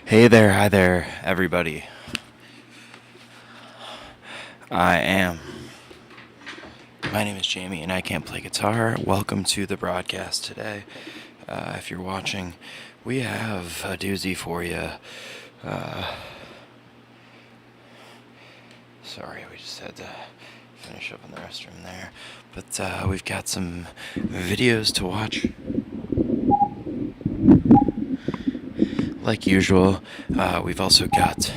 Hey there, hi there, everybody. My name is Jamie, and I can't play guitar. Welcome to the broadcast today. If you're watching, we have a doozy for you. Sorry, we just had to finish up in the restroom there. But we've got some videos to watch. Like usual, we've also got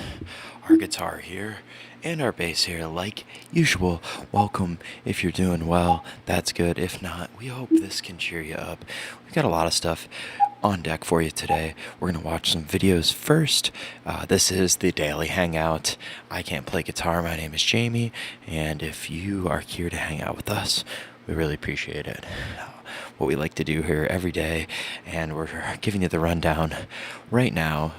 our guitar here and our bass here, like usual. Welcome. If you're doing well, that's good. If not, we hope this can cheer you up. We've got a lot of stuff on deck for you today. We're going to watch some videos first. This is the Daily Hangout. I can't play guitar. My name is Jamie, and if you are here to hang out with us, we really appreciate it. What we like to do here every day, and we're giving you the rundown right now,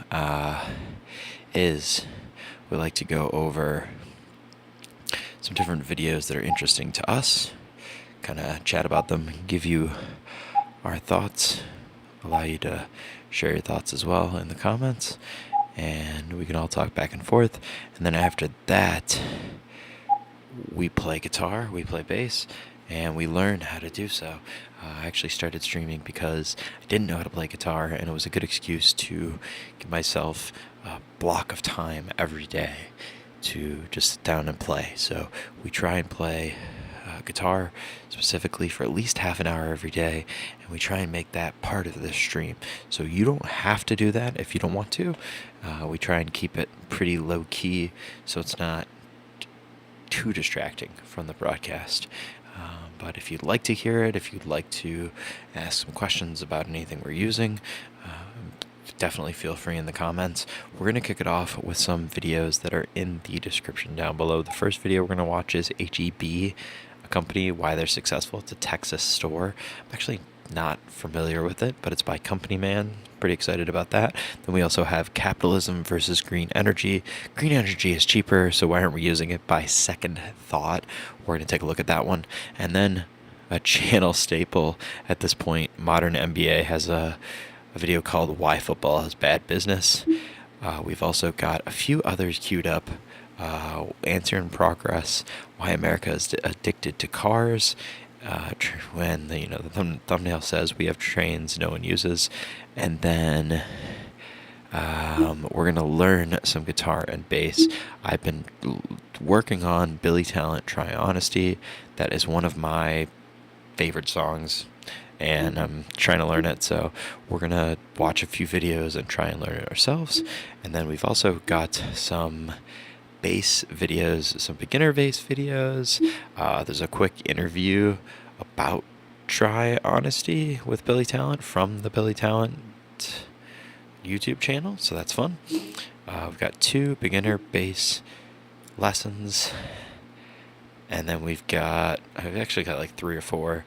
is we like to go over some different videos that are interesting to us, kind of chat about them, give you our thoughts, allow you to share your thoughts as well in the comments, and we can all talk back and forth. And then after that, we play guitar, we play bass, and we learn how to do so. I actually started streaming because I didn't know how to play guitar, and it was a good excuse to give myself a block of time every day to just sit down and play. So we try and play guitar specifically for at least half an hour every day, and we try and make that part of the stream. So you don't have to do that if you don't want to. We try and keep it pretty low key so it's not too distracting from the broadcast. But if you'd like to hear it, if you'd like to ask some questions about anything we're using, definitely feel free in the comments. We're going to kick it off with some videos that are in the description down below. The first video we're going to watch is HEB, a company, why they're successful. It's a Texas store. I'm actually not familiar with it, but it's by Company Man. Pretty excited about that. Then we also have Capitalism versus Green Energy. Green energy is cheaper, so why aren't we using it? By Second Thought. We're going to take a look at that one. And then a channel staple at this point, Modern NBA, has a video called Why Football is Bad Business. We've also got a few others queued up. Answer in Progress, Why America is Addicted to Cars. When the thumbnail says we have trains no one uses. And then we're going to learn some guitar and bass. I've been working on Billy Talent, Try Honesty. That is one of my favorite songs, and I'm trying to learn it. So we're going to watch a few videos and try and learn it ourselves. And then we've also got some bass videos, some beginner bass videos. There's a quick interview about Try Honesty with Billy Talent from the Billy Talent YouTube channel, so that's fun. We've got 2 beginner bass lessons, and then I've actually got like 3 or 4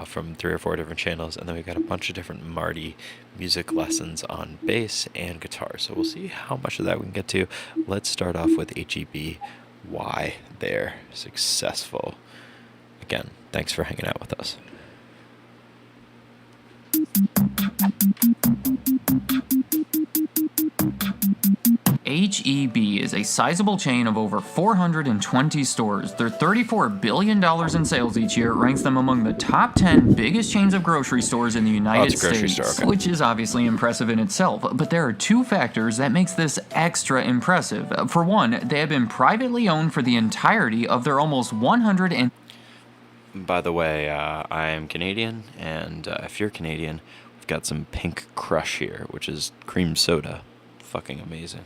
from 3 or 4 different channels, and then we've got a bunch of different Marty music lessons on bass and guitar. So we'll see how much of that we can get to. Let's start off with HEB, why they're successful. Again, thanks for hanging out with us. HEB is a sizable chain of over 420 stores. Their $34 billion in sales each year ranks them among the top 10 biggest chains of grocery stores in the United States, store, okay. Which is obviously impressive in itself. But there are 2 factors that makes this extra impressive. For one, they have been privately owned for the entirety of their almost 100 and... By the way, I am Canadian, and if you're Canadian, we've got some Pink Crush here, which is cream soda. Fucking amazing.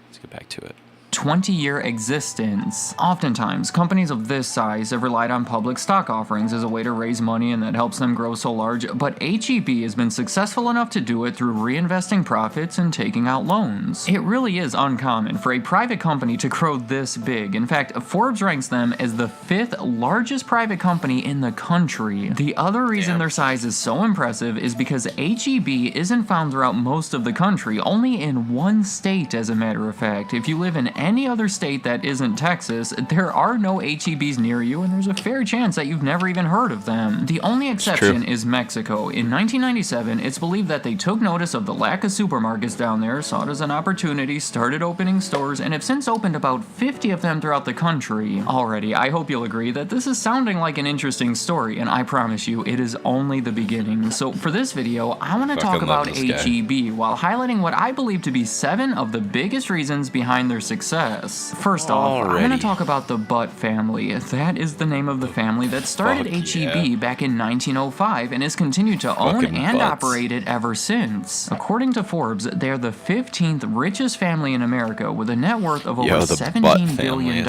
Let's get back to it. 20-year existence. Oftentimes, companies of this size have relied on public stock offerings as a way to raise money, and that helps them grow so large, but HEB has been successful enough to do it through reinvesting profits and taking out loans. It really is uncommon for a private company to grow this big. In fact, Forbes ranks them as the 5th largest private company in the country. The other reason their size is so impressive is because HEB isn't found throughout most of the country, only in one state as a matter of fact. If you live in any other state that isn't Texas, there are no HEBs near you, and there's a fair chance that you've never even heard of them. The only exception is Mexico. In 1997, it's believed that they took notice of the lack of supermarkets down there, saw it as an opportunity, started opening stores, and have since opened about 50 of them throughout the country. Already, I hope you'll agree that this is sounding like an interesting story, and I promise you, it is only the beginning. So for this video, I want to talk about HEB while highlighting what I believe to be 7 of the biggest reasons behind their success. First off, I'm going to talk about the Butt family. That is the name of the family that started HEB back in 1905 and has continued to own and operate it ever since. According to Forbes, they are the 15th richest family in America with a net worth of over $17 billion.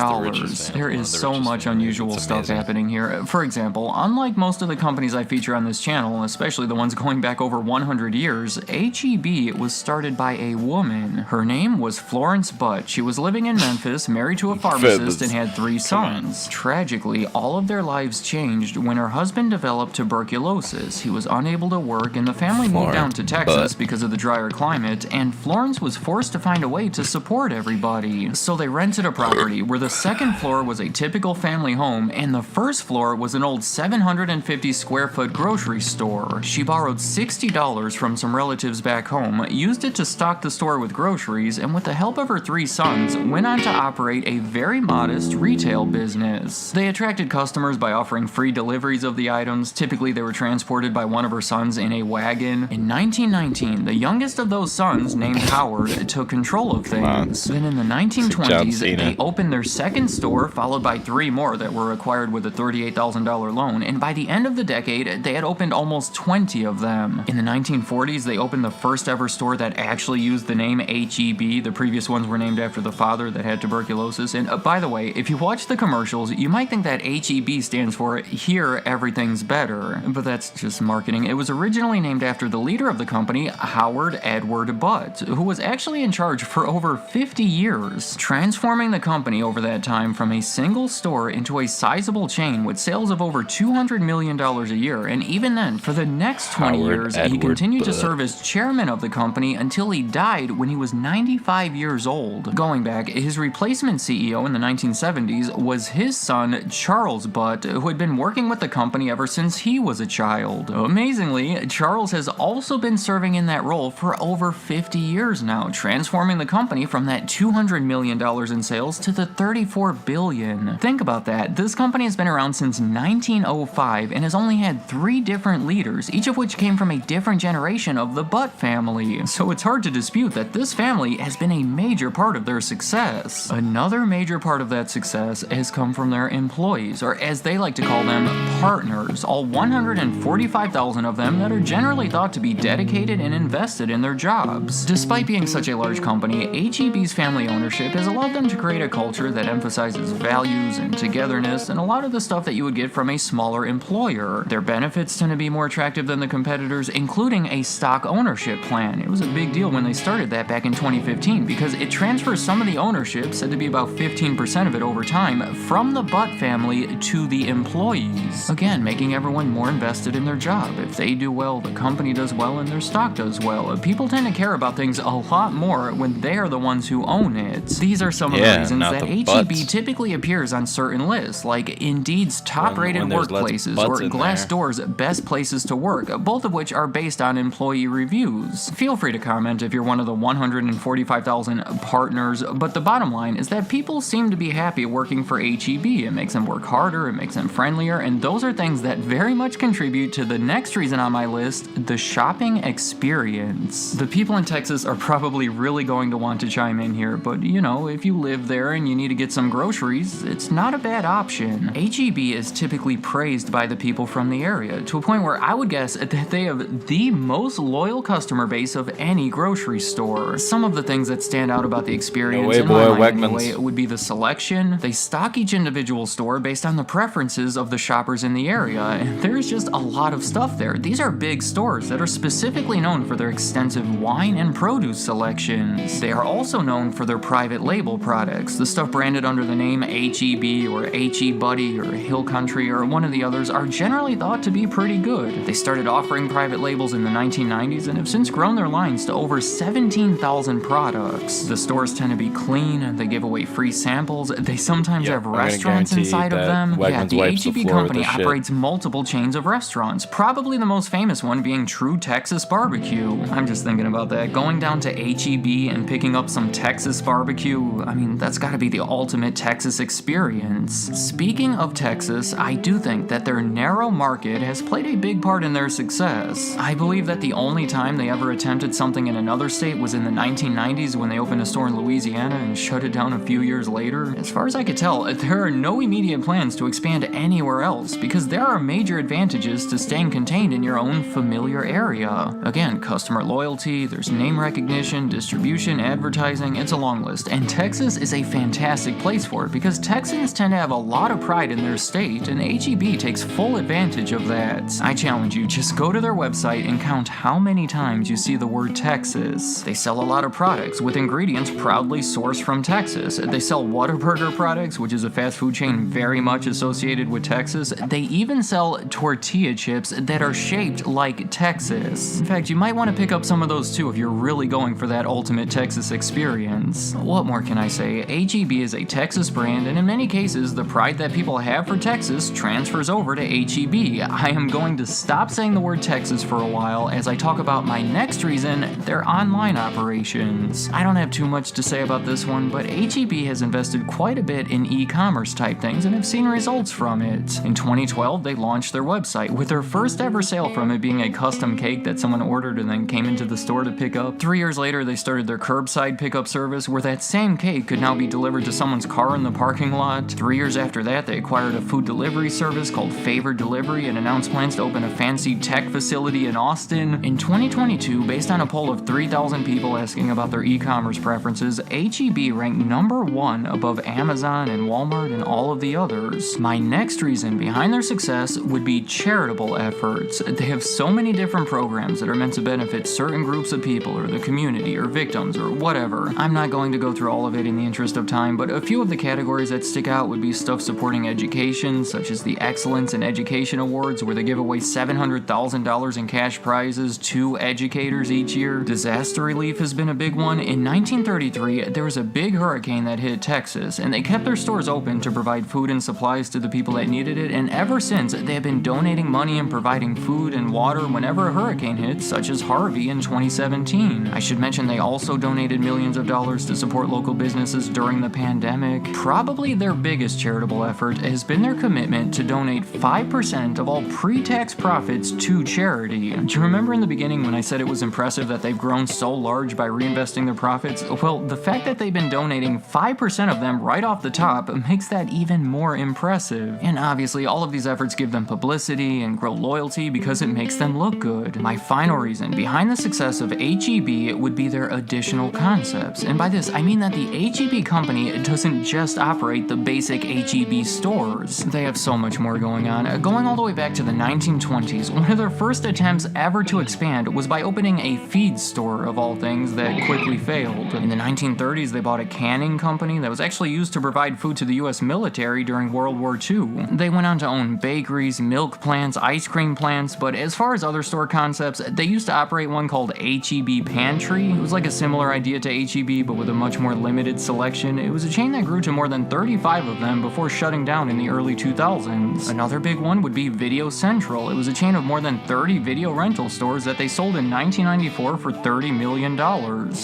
There is so much unusual stuff happening here. For example, unlike most of the companies I feature on this channel, especially the ones going back over 100 years, HEB was started by a woman. Her name was Florence Butt. She was living in Memphis, married to a pharmacist, and had 3 sons. Tragically, all of their lives changed when her husband developed tuberculosis. He was unable to work, and the family moved down to Texas because of the drier climate, and Florence was forced to find a way to support everybody. So they rented a property where the second floor was a typical family home, and the first floor was an old 750 square foot grocery store. She borrowed $60 from some relatives back home, used it to stock the store with groceries, and with the help of her 3 sons, went on to operate a very modest retail business. They attracted customers by offering free deliveries of the items. Typically, they were transported by one of her sons in a wagon. In 1919, the youngest of those sons, named Howard, took control of things. Then in the 1920s, they opened their second store, followed by 3 more that were acquired with a $38,000 loan, and by the end of the decade, they had opened almost 20 of them. In the 1940s, they opened the first ever store that actually used the name HEB. The previous ones were named after the father that had tuberculosis. And by the way, if you watch the commercials, you might think that HEB stands for Here Everything's Better, but that's just marketing. It was originally named after the leader of the company, Howard Edward Butt, who was actually in charge for over 50 years, transforming the company over that time from a single store into a sizable chain with sales of over $200 million a year. And even then, for the next 20 years, he continued to serve as chairman of the company until he died when he was 95 years old. Going back, his replacement CEO in the 1970s was his son, Charles Butt, who had been working with the company ever since he was a child. Amazingly, Charles has also been serving in that role for over 50 years now, transforming the company from that $200 million in sales to the $34 billion. Think about that. This company has been around since 1905 and has only had 3 different leaders, each of which came from a different generation of the Butt family. So it's hard to dispute that this family has been a major part of their success. Another major part of that success has come from their employees, or as they like to call them, partners. All 145,000 of them that are generally thought to be dedicated and invested in their jobs. Despite being such a large company, HEB's family ownership has allowed them to create a culture that emphasizes values and togetherness and a lot of the stuff that you would get from a smaller employer. Their benefits tend to be more attractive than the competitors, including a stock ownership plan. It was a big deal when they started that back in 2015 because it transfers some of the ownership, said to be about 15% of it over time, from the Butt family to the employees. Again, making everyone more invested in their job. If they do well, the company does well, and their stock does well. People tend to care about things a lot more when they are the ones who own it. These are some of the reasons that HEB typically appears on certain lists, like Indeed's top-rated workplaces or Glassdoor's best places to work, both of which are based on employee reviews. Feel free to comment if you're one of the 145,000 partners, but the bottom line is that people seem to be happy working for HEB. It makes them work harder, it makes them friendlier, and those are things that very much contribute to the next reason on my list, the shopping experience. The people in Texas are probably really going to want to chime in here, but you know, if you live there and you need to get some groceries, it's not a bad option. HEB is typically praised by the people from the area, to a point where I would guess that they have the most loyal customer base of any grocery store. Some of the things that stand out about the experience in my mind anyway would be the selection. They stock each individual store based on the preferences of the shoppers in the area, and there's just a lot of stuff there. These are big stores that are specifically known for their extensive wine and produce selections. They are also known for their private label products. The stuff branded under the name HEB or HE Buddy or Hill Country or one of the others are generally thought to be pretty good. They started offering private labels in the 1990s and have since grown their lines to over 17,000 products. The stores tend to be clean clean, they give away free samples, they sometimes Yep, have I'm gonna restaurants guarantee inside of that them. Wegmans The wipes the H-E-B floor with company this shit. operates multiple chains of restaurants, probably the most famous one being True Texas Barbecue. I'm just thinking about that. Going down to H-E-B and picking up some Texas barbecue, I mean, that's gotta be the ultimate Texas experience. Speaking of Texas, I do think that their narrow market has played a big part in their success. I believe that the only time they ever attempted something in another state was in the 1990s when they opened a store in Louisiana and shut it down a few years later. As far as I could tell, there are no immediate plans to expand anywhere else because there are major advantages to staying contained in your own familiar area. Again, customer loyalty, there's name recognition, distribution, advertising, it's a long list. And Texas is a fantastic place for it because Texans tend to have a lot of pride in their state, and H-E-B takes full advantage of that. I challenge you, just go to their website and count how many times you see the word Texas. They sell a lot of products with ingredients proudly sourced from Texas. They sell Whataburger products, which is a fast food chain very much associated with Texas. They even sell tortilla chips that are shaped like Texas. In fact, you might want to pick up some of those too if you're really going for that ultimate Texas experience. What more can I say? H-E-B is a Texas brand, and in many cases, the pride that people have for Texas transfers over to H-E-B. I am going to stop saying the word Texas for a while as I talk about my next reason, their online operations. I don't have too much to say about this one, but H-E-B has invested quite a bit in e-commerce type things and have seen results from it. In 2012, they launched their website, with their first ever sale from it being a custom cake that someone ordered and then came into the store to pick up. 3 years later, they started their curbside pickup service, where that same cake could now be delivered to someone's car in the parking lot. 3 years after that, they acquired a food delivery service called Favored Delivery and announced plans to open a fancy tech facility in Austin. In 2022, based on a poll of 3,000 people asking about their e-commerce preferences, H-E-B ranked number 1 above Amazon and Walmart and all of the others. My next reason behind their success would be charitable efforts. They have so many different programs that are meant to benefit certain groups of people or the community or victims or whatever. I'm not going to go through all of it in the interest of time, but a few of the categories that stick out would be stuff supporting education, such as the Excellence in Education Awards, where they give away $700,000 in cash prizes to educators each year. Disaster relief has been a big one. In 1933, there was a big hurricane that hit Texas, and they kept their stores open to provide food and supplies to the people that needed it, and ever since, they have been donating money and providing food and water whenever a hurricane hits, such as Harvey in 2017. I should mention they also donated millions of dollars to support local businesses during the pandemic. Probably their biggest charitable effort has been their commitment to donate 5% of all pre-tax profits to charity. Do you remember in the beginning when I said it was impressive that they've grown so large by reinvesting their profits? Well, the fact that they've been donating 5% of them right off the top makes that even more impressive. And obviously, all of these efforts give them publicity and grow loyalty because it makes them look good. My final reason behind the success of H-E-B would be their additional concepts. And by this, I mean that the H-E-B company doesn't just operate the basic H-E-B stores. They have so much more going on. Going all the way back to the 1920s, one of their first attempts ever to expand was by opening a feed store, of all things, that quickly failed. In the 1930s, they bought a canning company that was actually used to provide food to the US military during World War II. They went on to own bakeries, milk plants, ice cream plants, but as far as other store concepts, they used to operate one called H-E-B Pantry. It was like a similar idea to H-E-B, but with a much more limited selection. It was a chain that grew to more than 35 of them before shutting down in the early 2000s. Another big one would be Video Central. It was a chain of more than 30 video rental stores that they sold in 1994 for $30 million.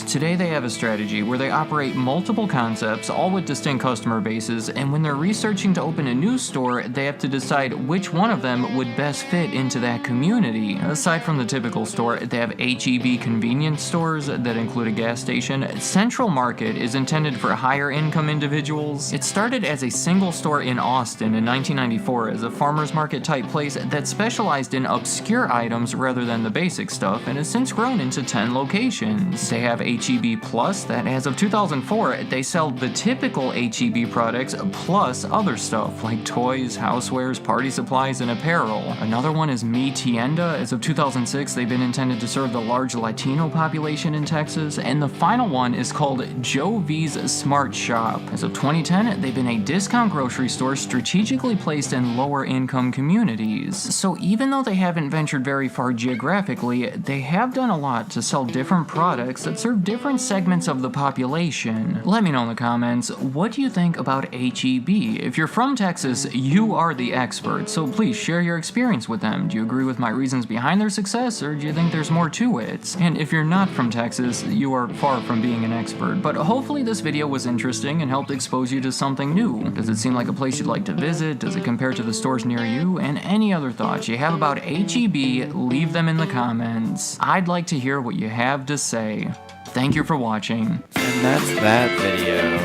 Today they have a strategy where they operate multiple concepts, all with distinct customer bases, and when they're researching to open a new store, they have to decide which one of them would best fit into that community. Aside from the typical store, they have H-E-B convenience stores that include a gas station. Central Market is intended for higher income individuals. It started as a single store in Austin in 1994 as a farmer's market type place that specialized in obscure items rather than the basic stuff, and has since grown into 10 locations. They have H-E-B Plus that as of 2004, they sell the typical H-E-B products plus other stuff like toys, housewares, party supplies, and apparel. Another one is Mi Tienda. As of 2006, they've been intended to serve the large Latino population in Texas. And the final one is called Joe V's Smart Shop. As of 2010, they've been a discount grocery store strategically placed in lower income communities. So even though they haven't ventured very far geographically, they have done a lot to sell different products that serve different segments of the population. information. Let me know in the comments, what do you think about HEB? If you're from Texas, you are the expert, so please share your experience with them. Do you agree with my reasons behind their success, or do you think there's more to it? And if you're not from Texas, you are far from being an expert, but hopefully this video was interesting and helped expose you to something new. Does it seem like a place you'd like to visit? Does it compare to the stores near you? And any other thoughts you have about HEB, leave them in the comments. I'd like to hear what you have to say. Thank you for watching. And that's that video.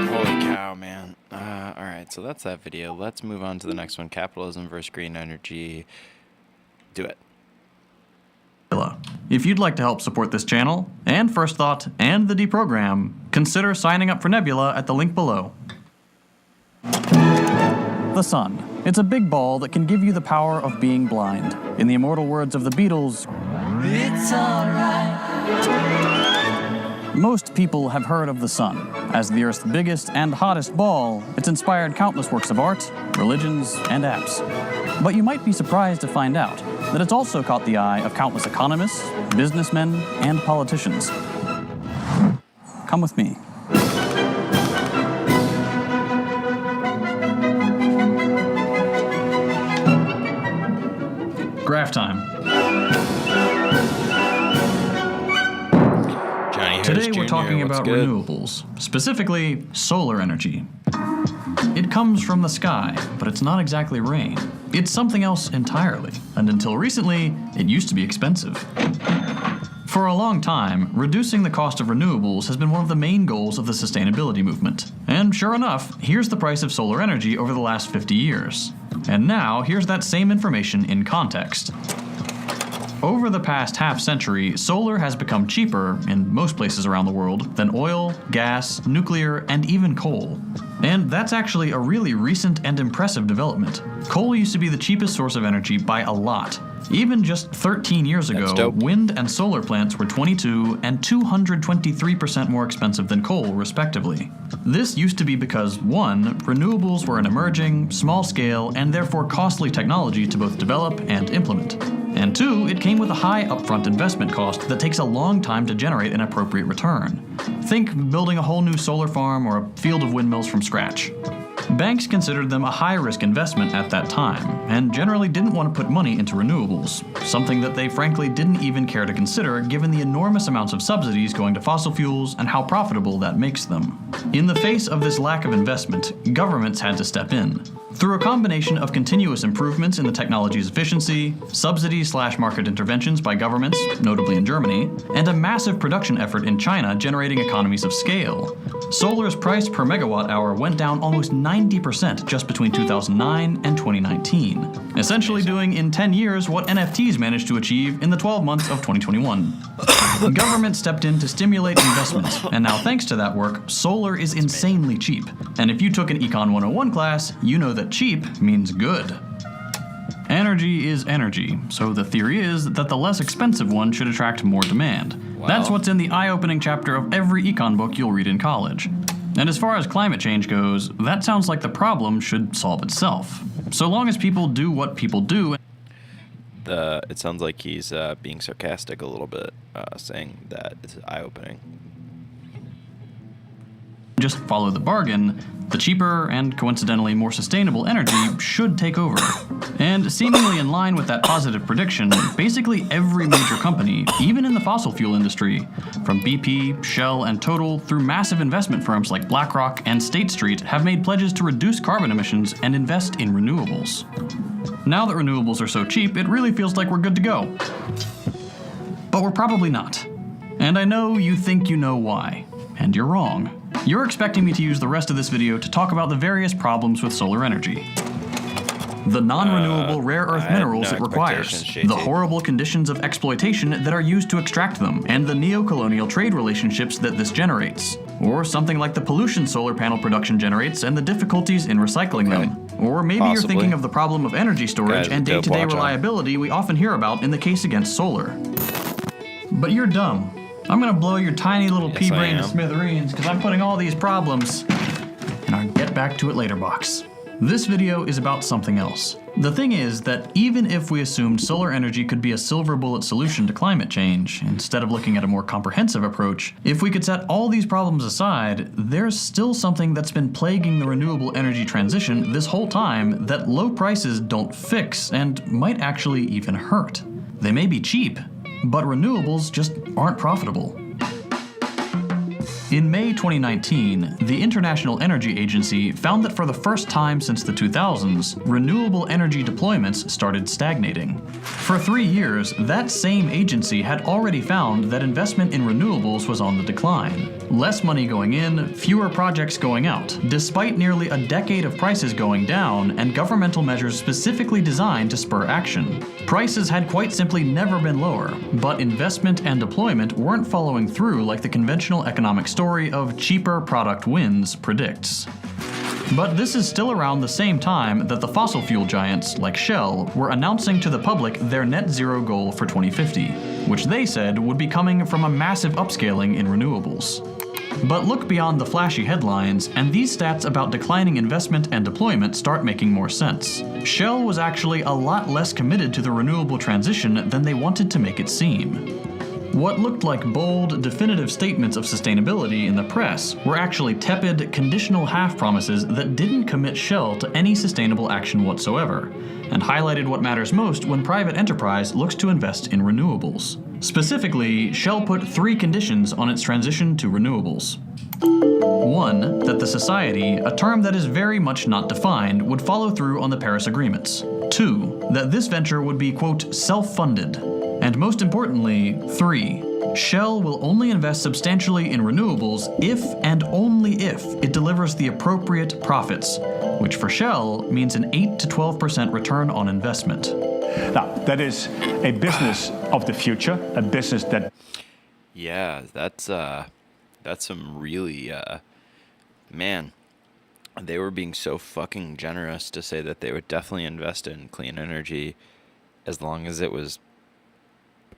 Holy cow, man. Alright, so that's that video. Let's move on to the next one. Capitalism versus green energy. Do it. If you'd like to help support this channel, and First Thought, and the Deprogram, consider signing up for Nebula at the link below. The sun. It's a big ball that can give you the power of being blind. In the immortal words of the Beatles, it's alright. Most people have heard of the sun. As the Earth's biggest and hottest ball, it's inspired countless works of art, religions, and apps. But you might be surprised to find out that it's also caught the eye of countless economists, businessmen, and politicians. Come with me. Graph time. Today we're talking about renewables, specifically solar energy. It comes from the sky, but it's not exactly rain. It's something else entirely, and until recently, it used to be expensive. For a long time, reducing the cost of renewables has been one of the main goals of the sustainability movement. And sure enough, here's the price of solar energy over the last 50 years. And now, here's that same information in context. Over the past half-century, solar has become cheaper, in most places around the world, than oil, gas, nuclear, and even coal. And that's actually a really recent and impressive development. Coal used to be the cheapest source of energy by a lot. Even just 13 years ago, wind and solar plants were 22% and 223% more expensive than coal, respectively. This used to be because 1. Renewables were an emerging, small-scale, and therefore costly technology to both develop and implement. And 2, it came with a high upfront investment cost that takes a long time to generate an appropriate return. Think building a whole new solar farm or a field of windmills from scratch. Banks considered them a high-risk investment at that time, and generally didn't want to put money into renewables, something that they frankly didn't even care to consider given the enormous amounts of subsidies going to fossil fuels and how profitable that makes them. In the face of this lack of investment, governments had to step in. Through a combination of continuous improvements in the technology's efficiency, subsidies/market interventions by governments, notably in Germany, and a massive production effort in China generating economies of scale, solar's price per megawatt hour went down almost 90% just between 2009 and 2019, essentially doing in 10 years what NFTs managed to achieve in the 12 months of 2021. Government stepped in to stimulate investment, and now thanks to that work, solar is insanely cheap. And if you took an Econ 101 class, you know that cheap means good. Energy is energy, so the theory is that the less expensive one should attract more demand. Wow. That's what's in the eye-opening chapter of every econ book you'll read in college. And as far as climate change goes, that sounds like the problem should solve itself. So long as people do what people do. It sounds like he's being sarcastic a little bit, saying that it's eye-opening. Just follow the bargain, the cheaper and coincidentally more sustainable energy should take over. And seemingly in line with that positive prediction, basically every major company, even in the fossil fuel industry, from BP, Shell, and Total through massive investment firms like BlackRock and State Street, have made pledges to reduce carbon emissions and invest in renewables. Now that renewables are so cheap, it really feels like we're good to go. But we're probably not. And I know you think you know why, and you're wrong. You're expecting me to use the rest of this video to talk about the various problems with solar energy. The non-renewable rare earth minerals it requires, the horrible conditions of exploitation that are used to extract them, and the neo-colonial trade relationships that this generates. Or something like the pollution solar panel production generates and the difficulties in recycling them. Or maybe you're thinking of the problem of energy storage and day-to-day reliability we often hear about in the case against solar. But you're dumb. I'm gonna blow your tiny little pea brain to smithereens because I'm putting all these problems in our get back to it later box. This video is about something else. The thing is that even if we assumed solar energy could be a silver bullet solution to climate change, instead of looking at a more comprehensive approach, if we could set all these problems aside, there's still something that's been plaguing the renewable energy transition this whole time that low prices don't fix and might actually even hurt. They may be cheap, but renewables just aren't profitable. In May 2019, the International Energy Agency found that for the first time since the 2000s, renewable energy deployments started stagnating. For 3 years, that same agency had already found that investment in renewables was on the decline. Less money going in, fewer projects going out, despite nearly a decade of prices going down and governmental measures specifically designed to spur action. Prices had quite simply never been lower, but investment and deployment weren't following through like the conventional economic story of cheaper product wins predicts. But this is still around the same time that the fossil fuel giants, like Shell, were announcing to the public their net zero goal for 2050, which they said would be coming from a massive upscaling in renewables. But look beyond the flashy headlines, and these stats about declining investment and deployment start making more sense. Shell was actually a lot less committed to the renewable transition than they wanted to make it seem. What looked like bold, definitive statements of sustainability in the press were actually tepid, conditional half-promises that didn't commit Shell to any sustainable action whatsoever, and highlighted what matters most when private enterprise looks to invest in renewables. Specifically, Shell put 3 conditions on its transition to renewables. 1. That the society, a term that is very much not defined, would follow through on the Paris agreements. 2. That this venture would be, quote, self-funded. And most importantly, 3. Shell will only invest substantially in renewables if and only if it delivers the appropriate profits, which for Shell means an 8 to 12% return on investment. Now, that is a business of the future, a business that... Yeah, that's some really, man, they were being so fucking generous to say that they would definitely invest in clean energy as long as it was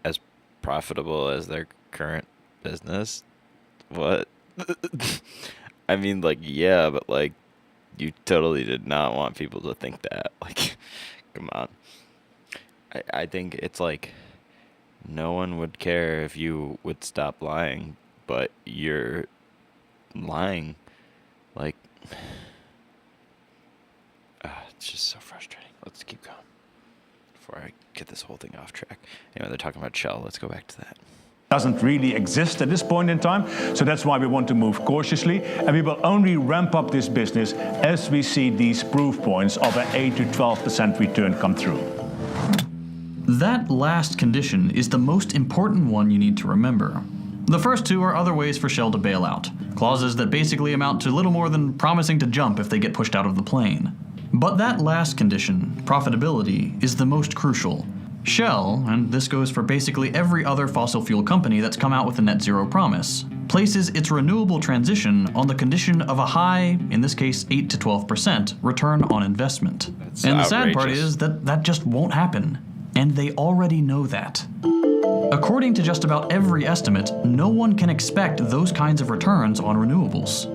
as profitable as their current business. What? I mean, like, yeah, but like, you totally did not want people to think that. Like, come on. I think it's like, no one would care if you would stop lying, but you're lying. Like, it's just so frustrating. Let's keep going before I get this whole thing off track. Anyway, they're talking about Shell. Let's go back to that. Doesn't really exist at this point in time, so that's why we want to move cautiously, and we will only ramp up this business as we see these proof points of an 8 to 12% return come through. That last condition is the most important one you need to remember. The first 2 are other ways for Shell to bail out, clauses that basically amount to little more than promising to jump if they get pushed out of the plane. But that last condition, profitability, is the most crucial. Shell, and this goes for basically every other fossil fuel company that's come out with a net zero promise, places its renewable transition on the condition of a high, in this case 8 to 12%, return on investment. That's and the outrageous. sad part is that that just won't happen. And they already know that. According to just about every estimate, no one can expect those kinds of returns on renewables.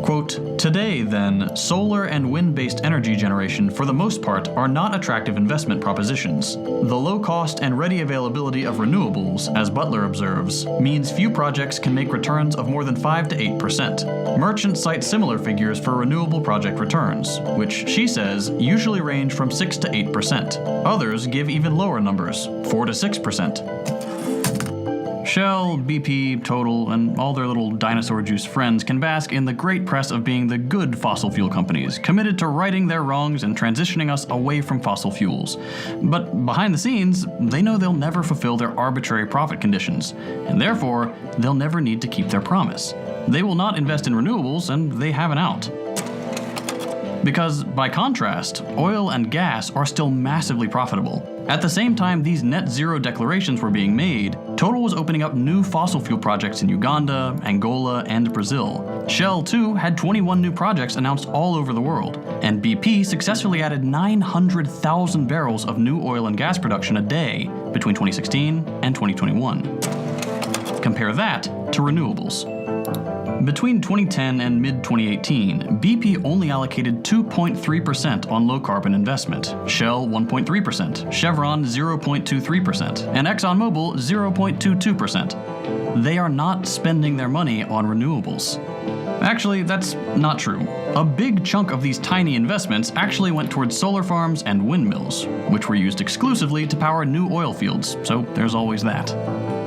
Quote, today then, solar and wind-based energy generation for the most part are not attractive investment propositions. The low cost and ready availability of renewables, as Butler observes, means few projects can make returns of more than 5 to 8%. Merchants cite similar figures for renewable project returns, which, she says, usually range from 6 to 8%. Others give even lower numbers, 4 to 6%. Shell, BP, Total, and all their little dinosaur juice friends can bask in the great press of being the good fossil fuel companies, committed to righting their wrongs and transitioning us away from fossil fuels. But behind the scenes, they know they'll never fulfill their arbitrary profit conditions, and therefore, they'll never need to keep their promise. They will not invest in renewables, and they have an out. Because, by contrast, oil and gas are still massively profitable. At the same time these net zero declarations were being made, Total was opening up new fossil fuel projects in Uganda, Angola, and Brazil. Shell, too, had 21 new projects announced all over the world, and BP successfully added 900,000 barrels of new oil and gas production a day between 2016 and 2021. Compare that to renewables. Between 2010 and mid-2018, BP only allocated 2.3% on low-carbon investment, Shell 1.3%, Chevron 0.23%, and ExxonMobil 0.22%. They are not spending their money on renewables. Actually, that's not true. A big chunk of these tiny investments actually went towards solar farms and windmills, which were used exclusively to power new oil fields, so there's always that.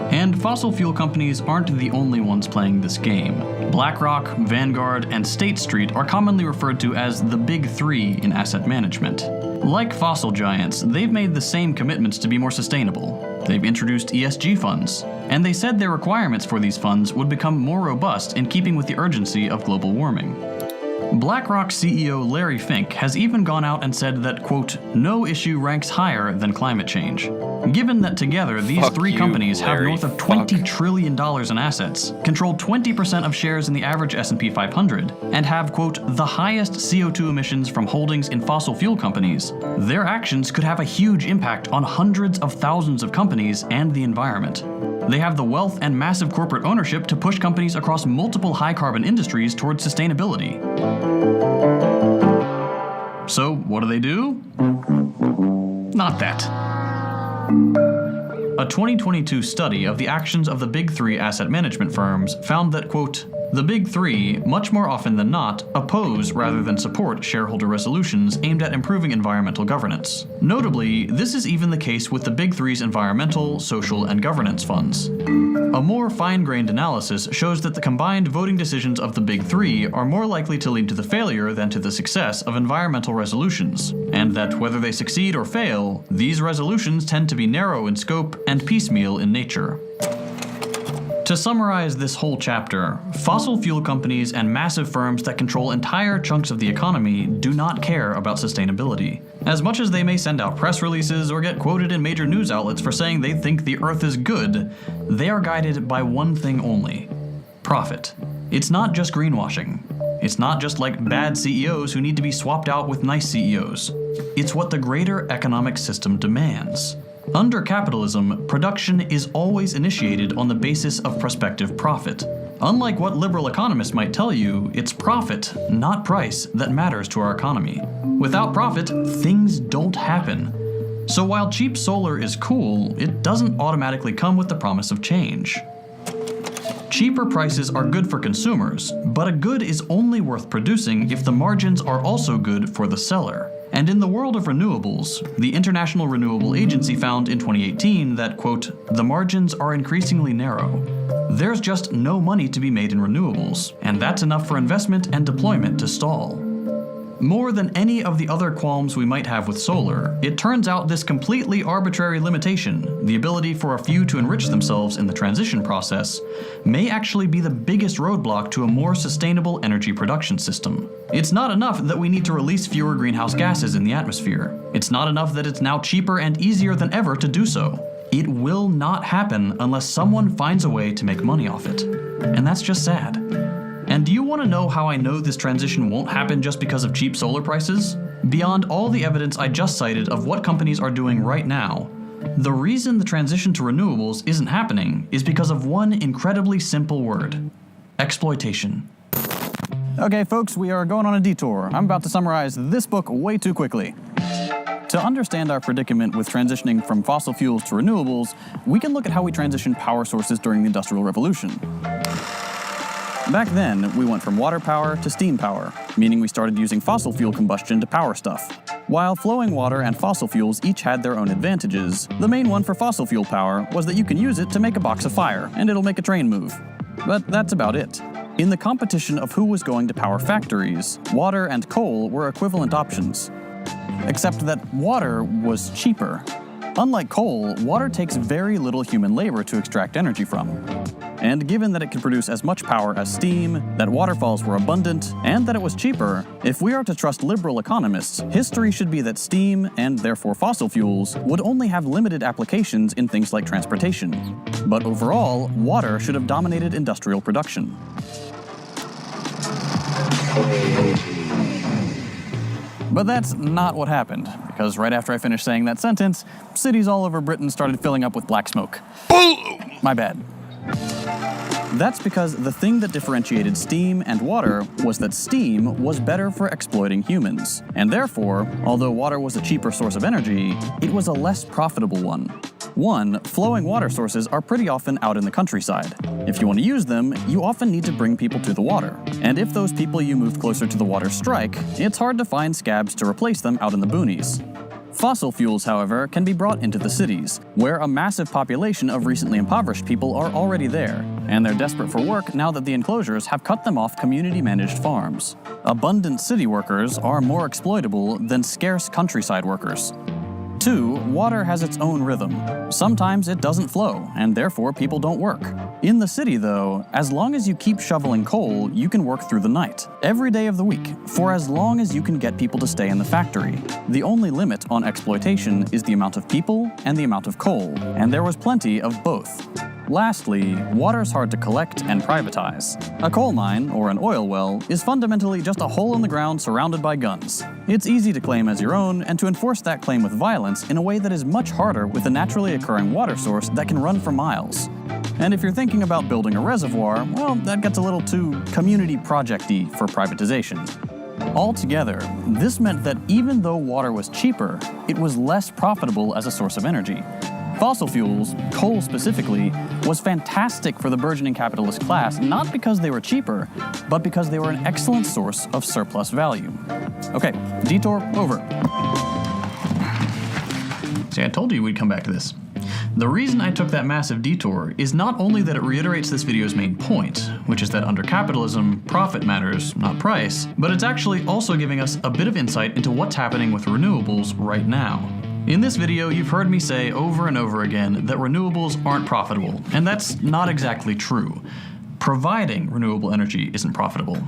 And fossil fuel companies aren't the only ones playing this game. BlackRock, Vanguard, and State Street are commonly referred to as the Big Three in asset management. Like fossil giants, they've made the same commitments to be more sustainable. They've introduced ESG funds, and they said their requirements for these funds would become more robust in keeping with the urgency of global warming. BlackRock CEO Larry Fink has even gone out and said that, quote, no issue ranks higher than climate change. Given that together these three companies have north of $20 trillion in assets, control 20% of shares in the average S&P 500, and have, quote, the highest CO2 emissions from holdings in fossil fuel companies, their actions could have a huge impact on hundreds of thousands of companies and the environment. They have the wealth and massive corporate ownership to push companies across multiple high-carbon industries towards sustainability. So, what do? Not that. A 2022 study of the actions of the Big Three asset management firms found that, quote, the Big Three, much more often than not, oppose rather than support shareholder resolutions aimed at improving environmental governance. Notably, this is even the case with the Big Three's environmental, social, and governance funds. A more fine-grained analysis shows that the combined voting decisions of the Big Three are more likely to lead to the failure than to the success of environmental resolutions, and that whether they succeed or fail, these resolutions tend to be narrow in scope and piecemeal in nature. To summarize this whole chapter, fossil fuel companies and massive firms that control entire chunks of the economy do not care about sustainability. As much as they may send out press releases or get quoted in major news outlets for saying they think the Earth is good, they are guided by one thing only: profit. It's not just greenwashing. It's not just like bad CEOs who need to be swapped out with nice CEOs. It's what the greater economic system demands. Under capitalism, production is always initiated on the basis of prospective profit. Unlike what liberal economists might tell you, it's profit, not price, that matters to our economy. Without profit, things don't happen. So while cheap solar is cool, it doesn't automatically come with the promise of change. Cheaper prices are good for consumers, but a good is only worth producing if the margins are also good for the seller. And in the world of renewables, the International Renewable Agency found in 2018 that, quote, the margins are increasingly narrow. There's just no money to be made in renewables, and that's enough for investment and deployment to stall. More than any of the other qualms we might have with solar, it turns out this completely arbitrary limitation, the ability for a few to enrich themselves in the transition process, may actually be the biggest roadblock to a more sustainable energy production system. It's not enough that we need to release fewer greenhouse gases in the atmosphere. It's not enough that it's now cheaper and easier than ever to do so. It will not happen unless someone finds a way to make money off it. And that's just sad. And do you want to know how I know this transition won't happen just because of cheap solar prices? Beyond all the evidence I just cited of what companies are doing right now, the reason the transition to renewables isn't happening is because of one incredibly simple word: exploitation. Okay, folks, we are going on a detour. I'm about to summarize this book way too quickly. To understand our predicament with transitioning from fossil fuels to renewables, we can look at how we transitioned power sources during the Industrial Revolution. Back then, we went from water power to steam power, meaning we started using fossil fuel combustion to power stuff. While flowing water and fossil fuels each had their own advantages, the main one for fossil fuel power was that you can use it to make a box of fire, and it'll make a train move. But that's about it. In the competition of who was going to power factories, water and coal were equivalent options. Except that water was cheaper. Unlike coal, water takes very little human labor to extract energy from. And given that it can produce as much power as steam, that waterfalls were abundant, and that it was cheaper, if we are to trust liberal economists, history should be that steam, and therefore fossil fuels, would only have limited applications in things like transportation. But overall, water should have dominated industrial production. But that's not what happened, because right after I finished saying that sentence, cities all over Britain started filling up with black smoke. My bad. That's because the thing that differentiated steam and water was that steam was better for exploiting humans. And therefore, although water was a cheaper source of energy, it was a less profitable one. One, flowing water sources are pretty often out in the countryside. If you want to use them, you often need to bring people to the water. And if those people you moved closer to the water strike, it's hard to find scabs to replace them out in the boonies. Fossil fuels, however, can be brought into the cities, where a massive population of recently impoverished people are already there, and they're desperate for work now that the enclosures have cut them off community-managed farms. Abundant city workers are more exploitable than scarce countryside workers. 2, water has its own rhythm. Sometimes it doesn't flow, and therefore people don't work. In the city, though, as long as you keep shoveling coal, you can work through the night, every day of the week, for as long as you can get people to stay in the factory. The only limit on exploitation is the amount of people and the amount of coal, and there was plenty of both. Lastly, water's hard to collect and privatize. A coal mine, or an oil well, is fundamentally just a hole in the ground surrounded by guns. It's easy to claim as your own, and to enforce that claim with violence in a way that is much harder with a naturally occurring water source that can run for miles. And if you're thinking about building a reservoir, well, that gets a little too community project-y for privatization. Altogether, this meant that even though water was cheaper, it was less profitable as a source of energy. Fossil fuels, coal specifically, was fantastic for the burgeoning capitalist class, not because they were cheaper, but because they were an excellent source of surplus value. Okay, detour over. See, I told you we'd come back to this. The reason I took that massive detour is not only that it reiterates this video's main point, which is that under capitalism, profit matters, not price, but it's actually also giving us a bit of insight into what's happening with renewables right now. In this video, you've heard me say over and over again that renewables aren't profitable, and that's not exactly true. Providing renewable energy isn't profitable.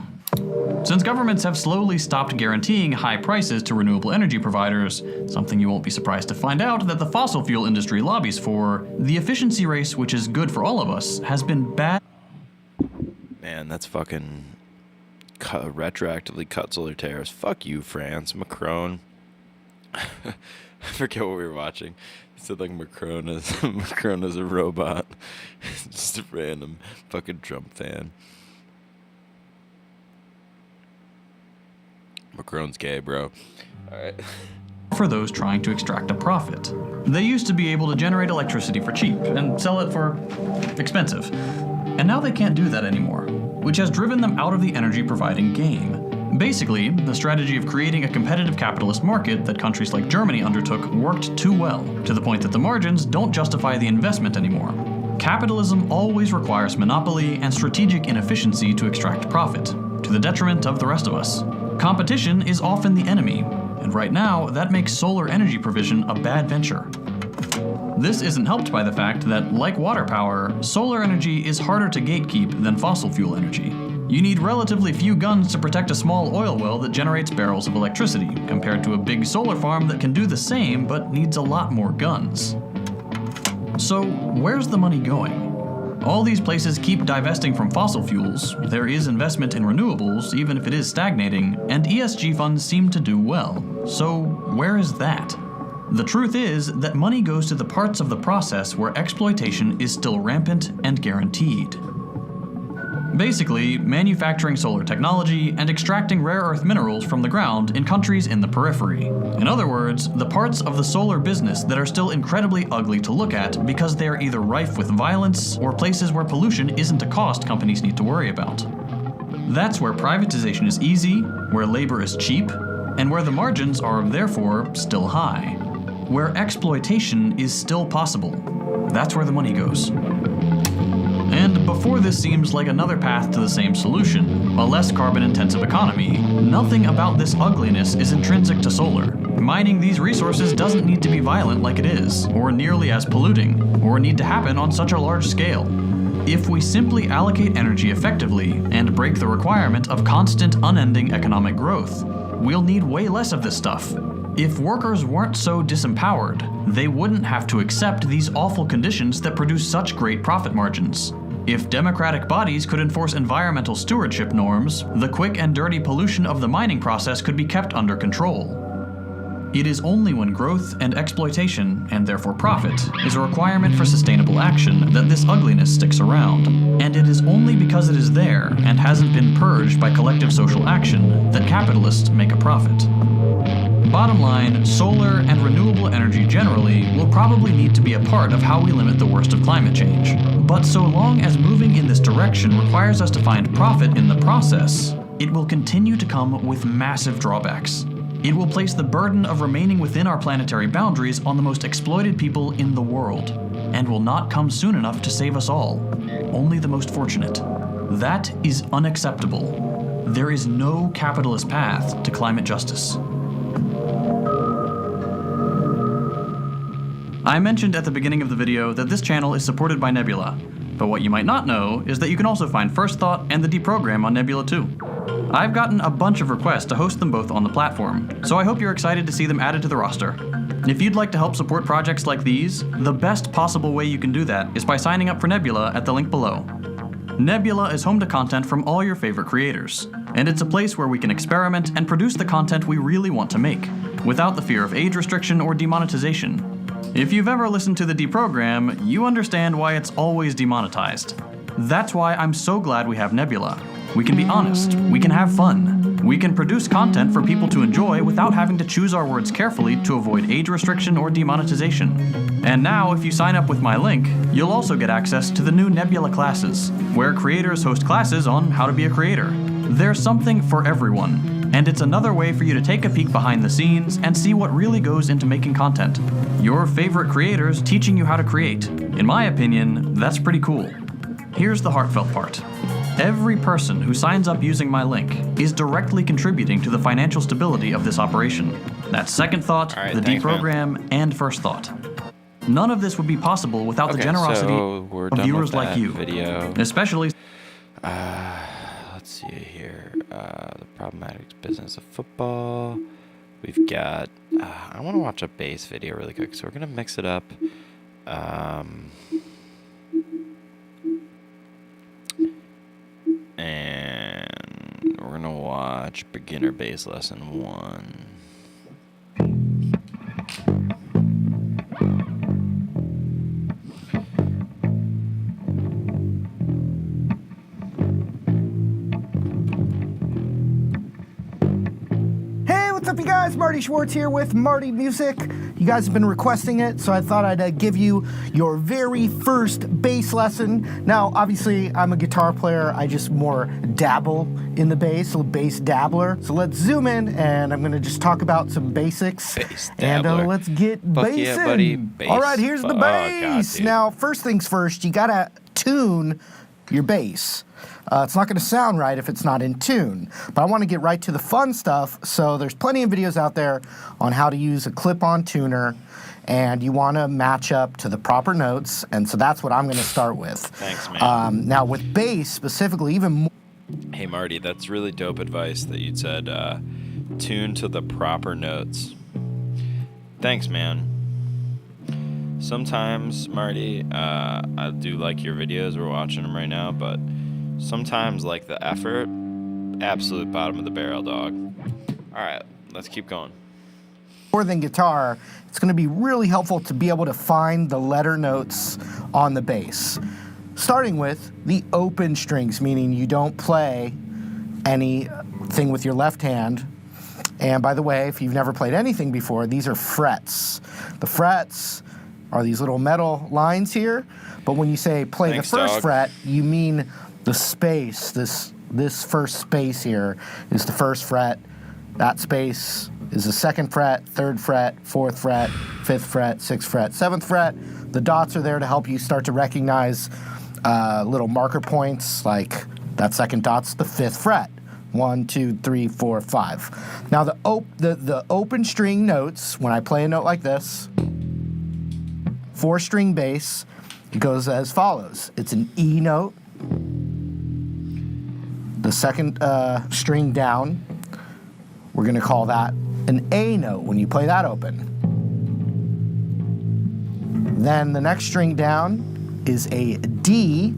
Since governments have slowly stopped guaranteeing high prices to renewable energy providers, something you won't be surprised to find out that the fossil fuel industry lobbies for, the efficiency race, which is good for all of us, has been bad. Man, that's fucking retroactively cut solar tariffs. Fuck you, France. Macron. I forget what we were watching. It said like Macron is a robot. Just a random fucking Trump fan. Macron's gay, bro. Alright. For those trying to extract a profit. They used to be able to generate electricity for cheap and sell it for expensive. And now they can't do that anymore, which has driven them out of the energy providing game. Basically, the strategy of creating a competitive capitalist market that countries like Germany undertook worked too well, to the point that the margins don't justify the investment anymore. Capitalism always requires monopoly and strategic inefficiency to extract profit, to the detriment of the rest of us. Competition is often the enemy, and right now, that makes solar energy provision a bad venture. This isn't helped by the fact that, like water power, solar energy is harder to gatekeep than fossil fuel energy. You need relatively few guns to protect a small oil well that generates barrels of electricity, compared to a big solar farm that can do the same but needs a lot more guns. So, where's the money going? All these places keep divesting from fossil fuels, there is investment in renewables, even if it is stagnating, and ESG funds seem to do well. So, where is that? The truth is that money goes to the parts of the process where exploitation is still rampant and guaranteed. Basically, manufacturing solar technology and extracting rare earth minerals from the ground in countries in the periphery. In other words, the parts of the solar business that are still incredibly ugly to look at because they are either rife with violence or places where pollution isn't a cost companies need to worry about. That's where privatization is easy, where labor is cheap, and where the margins are therefore still high. Where exploitation is still possible. That's where the money goes. And before this seems like another path to the same solution, a less carbon-intensive economy, nothing about this ugliness is intrinsic to solar. Mining these resources doesn't need to be violent like it is, or nearly as polluting, or need to happen on such a large scale. If we simply allocate energy effectively and break the requirement of constant, unending economic growth, we'll need way less of this stuff. If workers weren't so disempowered, they wouldn't have to accept these awful conditions that produce such great profit margins. If democratic bodies could enforce environmental stewardship norms, the quick and dirty pollution of the mining process could be kept under control. It is only when growth and exploitation, and therefore profit, is a requirement for sustainable action that this ugliness sticks around. And it is only because it is there and hasn't been purged by collective social action that capitalists make a profit. Bottom line, solar and renewable energy generally will probably need to be a part of how we limit the worst of climate change. But so long as moving in this direction requires us to find profit in the process, it will continue to come with massive drawbacks. It will place the burden of remaining within our planetary boundaries on the most exploited people in the world, and will not come soon enough to save us all, only the most fortunate. That is unacceptable. There is no capitalist path to climate justice. I mentioned at the beginning of the video that this channel is supported by Nebula, but what you might not know is that you can also find First Thought and the Deprogram on Nebula too. I've gotten a bunch of requests to host them both on the platform, so I hope you're excited to see them added to the roster. If you'd like to help support projects like these, the best possible way you can do that is by signing up for Nebula at the link below. Nebula is home to content from all your favorite creators, and it's a place where we can experiment and produce the content we really want to make, without the fear of age restriction or demonetization. If you've ever listened to the Deprogram, you understand why it's always demonetized. That's why I'm so glad we have Nebula. We can be honest, we can have fun, we can produce content for people to enjoy without having to choose our words carefully to avoid age restriction or demonetization. And now, if you sign up with my link, you'll also get access to the new Nebula classes, where creators host classes on how to be a creator. There's something for everyone, and it's another way for you to take a peek behind the scenes and see what really goes into making content. Your favorite creators teaching you how to create. In my opinion, that's pretty cool. Here's the heartfelt part. Every person who signs up using my link is directly contributing to the financial stability of this operation. That's Second Thought, the Deprogram, and First Thought. None of this would be possible without the generosity of viewers like you. Especially... let's see here. The problematic business of football. We've got... I want to watch a base video really quick, so we're going to mix it up. And we're going to watch Beginner Bass Lesson 1. What's up, you guys? Marty Schwartz here with Marty Music. You guys have been requesting it, so I thought I'd give you your very first bass lesson. Now, obviously, I'm a guitar player. I just more dabble in the bass, a bass dabbler. So let's zoom in, and I'm going to just talk about some basics. Bass and dabbler. let's get Fuck bassing. yeah, buddy. Bass. All right, here's the bass. God, now, first things first, you got to tune your bass. It's not going to sound right if it's not in tune. But I want to get right to the fun stuff. So there's plenty of videos out there on how to use a clip-on tuner. And you want to match up to the proper notes. And so that's what I'm going to start with. Thanks, man. Now, with bass specifically, even more... Hey, Marty, that's really dope advice that you said, tune to the proper notes. Thanks, man. Sometimes, Marty, I do like your videos. We're watching them right now, but... sometimes, like, the effort, absolute bottom of the barrel, dog. All right, let's keep going. More than guitar, it's going to be really helpful to be able to find the letter notes on the bass. Starting with the open strings, meaning you don't play anything with your left hand. And by the way, if you've never played anything before, these are frets. The frets are these little metal lines here. But when you say play the first fret, you mean... the space, this first space here is the first fret. That space is the second fret, third fret, fourth fret, fifth fret, sixth fret, seventh fret. The dots are there to help you start to recognize little marker points, like that second dot's the fifth fret. 1, 2, 3, 4, 5. Now the open string notes, when I play a note like this, 4-string bass, it goes as follows. It's an E note. The second string down, we're going to call that an A note when you play that open. Then the next string down is a D.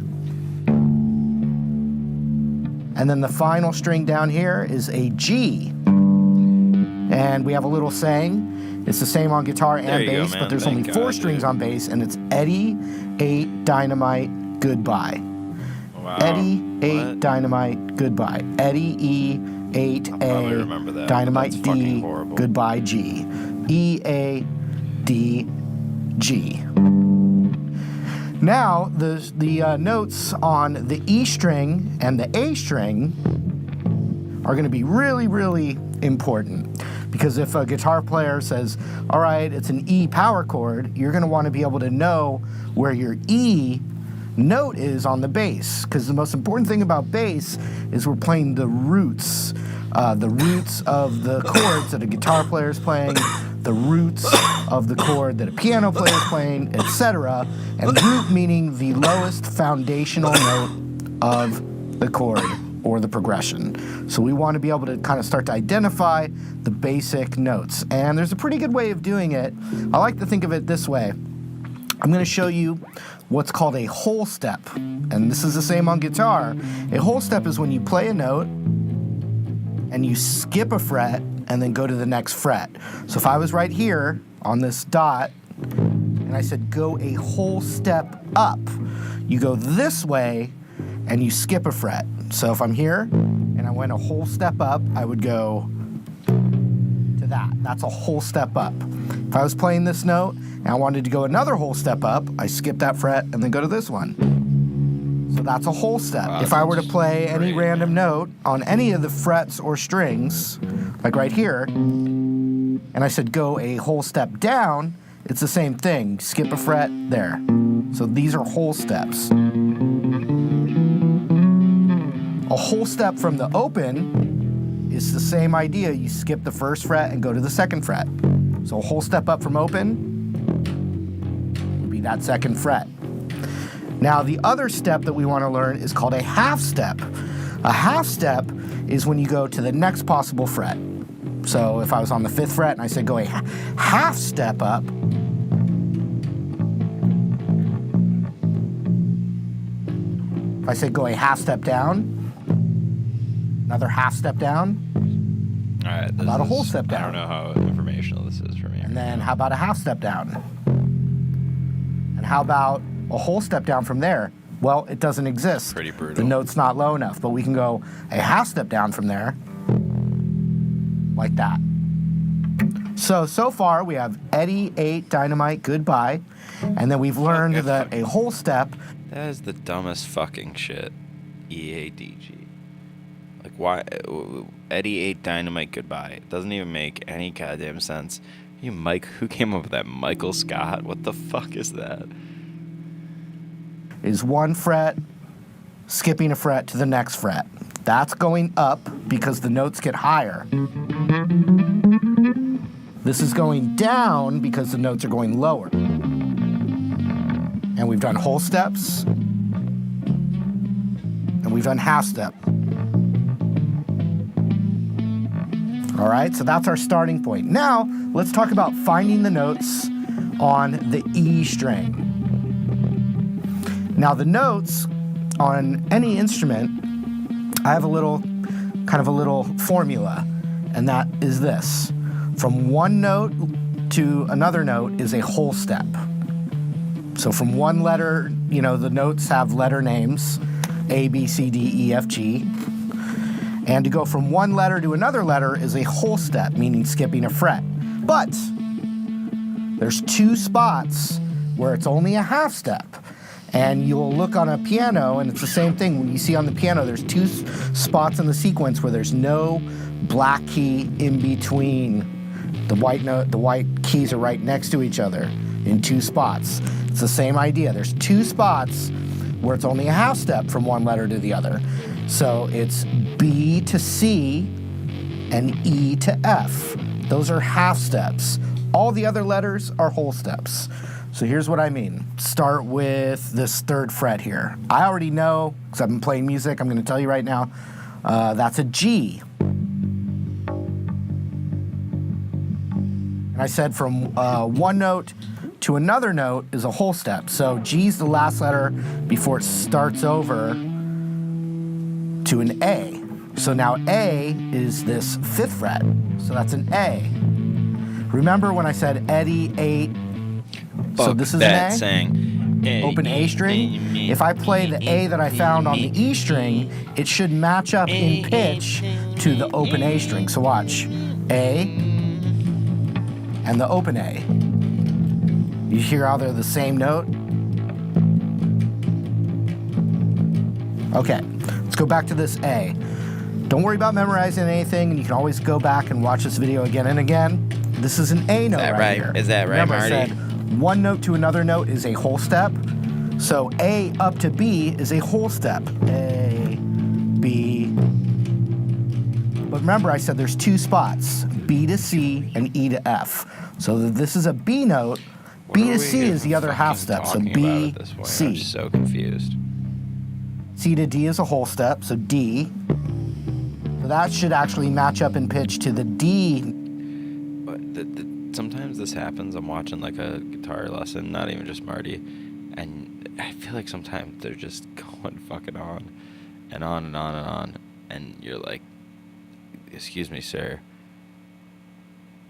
And then the final string down here is a G. And we have a little saying, It's the same on guitar and There you go, bass, man. but there's Thank only God, 4 strings dude. on bass, and it's Eddie 8 Dynamite Goodbye. Wow. Eddie 8 What? Dynamite Goodbye. Eddie E 8 probably remember that. Dynamite That's fucking D horrible. Goodbye G. E A D G. Now the notes on the E string and the A string are going to be really, really important, because if a guitar player says, all right, it's an E power chord, you're going to want to be able to know where your E note is on the bass, because the most important thing about bass is we're playing the roots of the chords that a guitar player is playing, the roots of the chord that a piano player is playing, etc. And root meaning the lowest foundational note of the chord or the progression. So we want to be able to kind of start to identify the basic notes. And there's a pretty good way of doing it. I like to think of it this way. I'm going to show you what's called a whole step. And this is the same on guitar. A whole step is when you play a note and you skip a fret and then go to the next fret. So if I was right here on this dot and I said go a whole step up, you go this way and you skip a fret. So if I'm here and I went a whole step up, I would go to that. That's a whole step up. If I was playing this note and I wanted to go another whole step up, I skip that fret and then go to this one. So that's a whole step. Wow, if I were to that's play any great, random note on any of the frets or strings, like right here, and I said go a whole step down, it's the same thing. Skip a fret there. So these are whole steps. A whole step from the open is the same idea. You skip the first fret and go to the second fret. So a whole step up from open would be that second fret. Now the other step that we want to learn is called a half step. A half step is when you go to the next possible fret. So if I was on the 5th fret and I said go a half step up, if I said go a half step down, another half step down, All right. This about a whole is- step I down. don't know how informational this is for me. and then how about a half step down? And how about a whole step down from there? Well, it doesn't exist. Pretty brutal. The note's not low enough, but we can go a half step down from there, like that. So far we have Eddie 8 Dynamite Goodbye, and then we've learned that a whole step That is the dumbest fucking shit. EADG. Like, why? Eddie 8 Dynamite Goodbye. It doesn't even make any goddamn sense. You Mike, who came up with that? Michael Scott? What the fuck is that? is 1 fret, skipping a fret to the next fret. That's going up because the notes get higher. This is going down because the notes are going lower. And we've done whole steps, and we've done half step. All right, so that's our starting point. Now, let's talk about finding the notes on the E string. Now, the notes on any instrument, I have a little formula, and that is this. From one note to another note is a whole step. So from one letter, the notes have letter names, A, B, C, D, E, F, G. And to go from one letter to another letter is a whole step, meaning skipping a fret. But there's 2 spots where it's only a half step. And you'll look on a piano, and it's the same thing. When you see on the piano, there's 2 spots in the sequence where there's no black key in between. The white keys are right next to each other in 2 spots. It's the same idea. There's 2 spots where it's only a half step from one letter to the other. So it's B to C and E to F. Those are half steps. All the other letters are whole steps. So here's what I mean. Start with this 3rd fret here. I already know, because I've been playing music, I'm going to tell you right now, that's a G. And I said from one note to another note is a whole step. So G's the last letter before it starts over to an A. So now A is this 5th fret. So that's an A. Remember when I said Eddie 8? So this is that an A? saying. Open A string. If I play the A that I found on the E string, it should match up in pitch to the open A string. So watch. A and the open A. You hear how they're the same note? Okay, let's go back to this A. Don't worry about memorizing anything, and you can always go back and watch this video again and again. This is an A note right here. Is that right, Remember, Marty? I said one note to another note is a whole step. So A up to B is a whole step. A, B. But remember, I said there's two spots, B to C and E to F. So this is a B note. B to C is the other half step. So B, I'm C. so confused. C to D is a whole step, so D. So that should actually match up in pitch to the D. But sometimes this happens. I'm watching like a guitar lesson, not even just Marty, and I feel like sometimes they're just going fucking on and on and on and on, and you're like, excuse me, sir,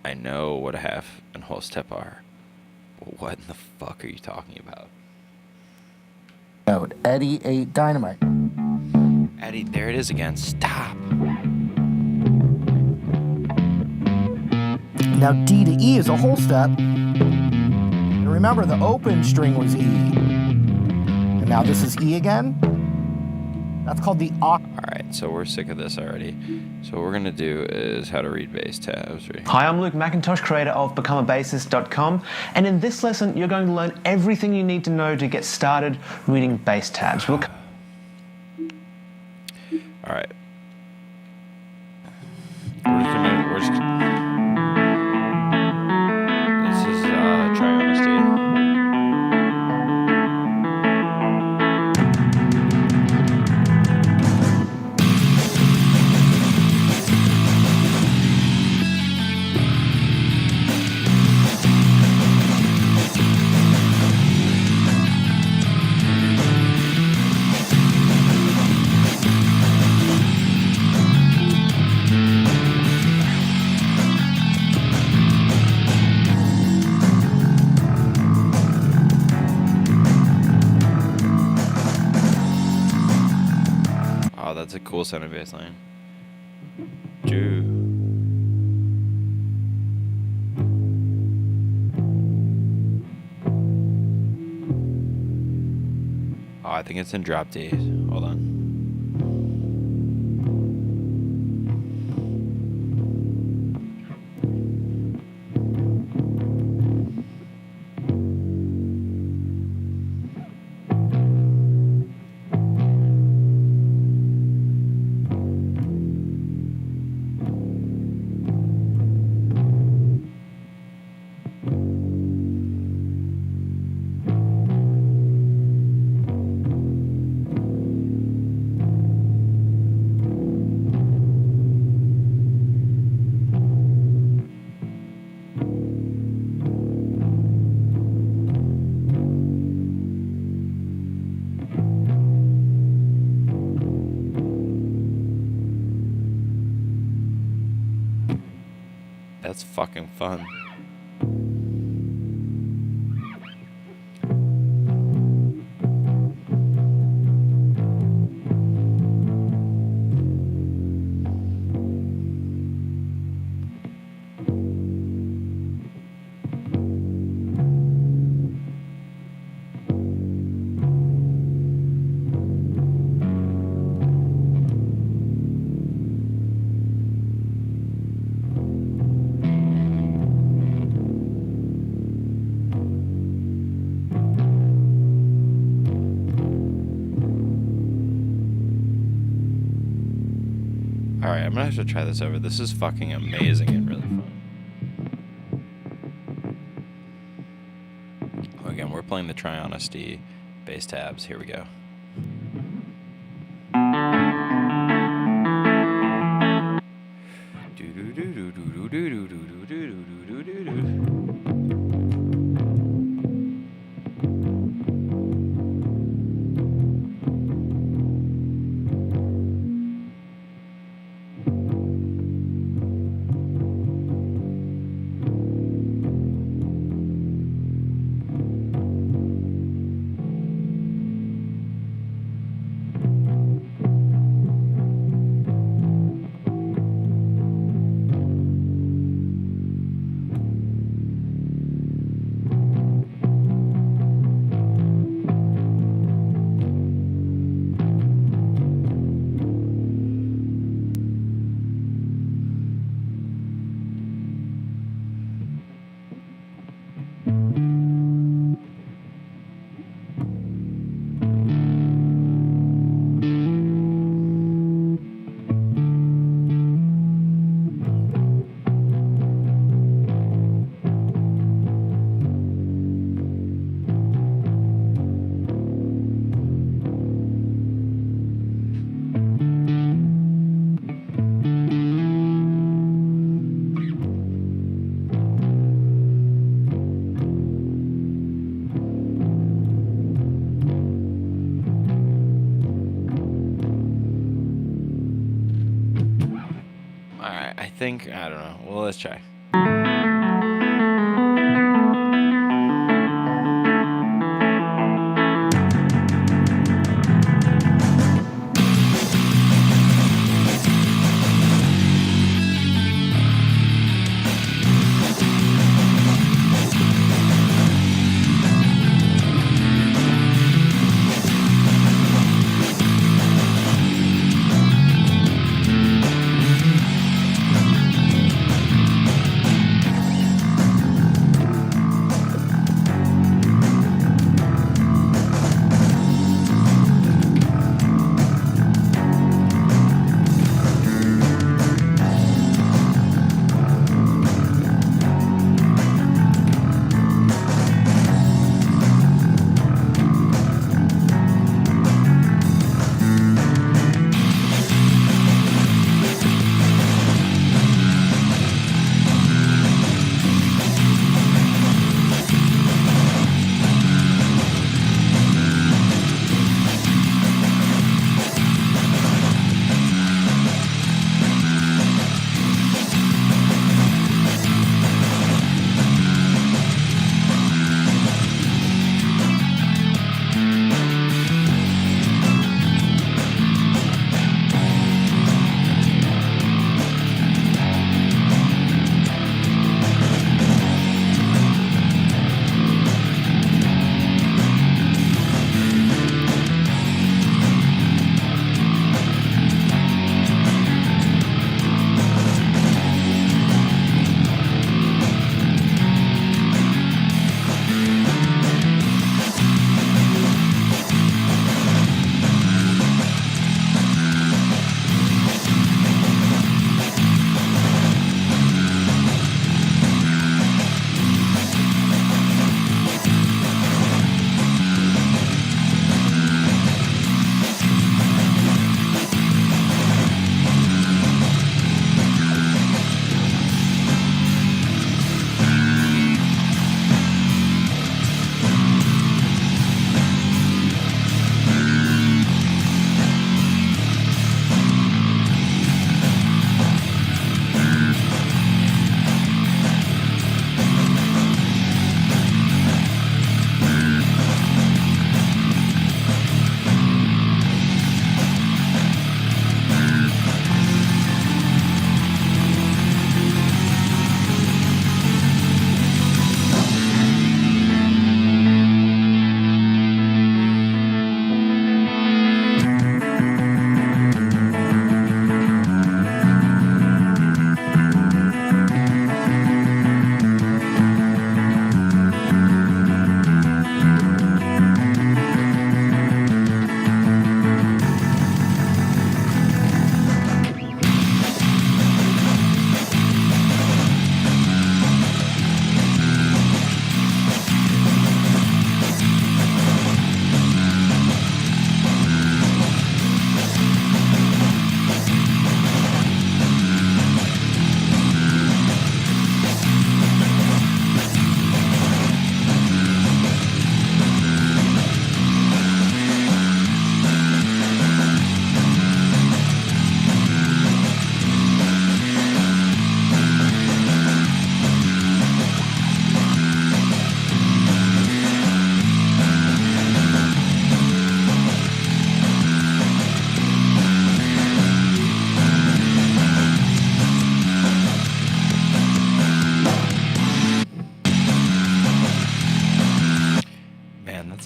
I know what a half and whole step are, but what in the fuck are you talking about? Note, Eddie 8 Dynamite. Eddie, there it is again. Stop. Now D to E is a whole step. And remember, the open string was E. And now this is E again. That's called the octave. All right, so we're sick of this already. So what we're gonna do is how to read bass tabs. Right? Hi, I'm Luke McIntosh, creator of BecomeABassist.com, and in this lesson, you're going to learn everything you need to know to get started reading bass tabs. All right. We're just this is Try Honesty. Oh, that's a cool sounding bass line. Jew. Oh, I think it's in drop D. Hold on. That's fucking fun. Alright, I'm gonna have to try this over. This is fucking amazing and really fun. Again, we're playing the Try Honesty bass tabs. Here we go. I think, I don't know. Well, let's try.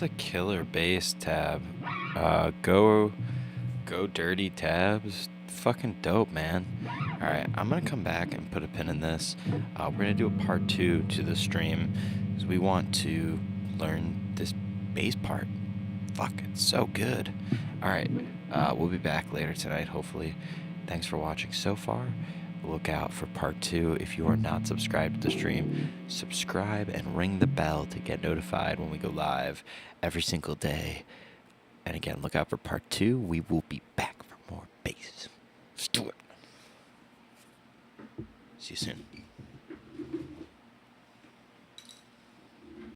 a killer bass tab. Go Dirty Tabs. Fucking dope, man. Alright, I'm gonna come back and put a pin in this. We're gonna do a part 2 to the stream because we want to learn this bass part. Fuck, it's so good. Alright, we'll be back later tonight, hopefully. Thanks for watching so far. Look out for part 2. If you are not subscribed to the stream, subscribe and ring the bell to get notified when we go live every single day. And again, look out for part 2. We will be back for more bass. Let's do it. See you soon.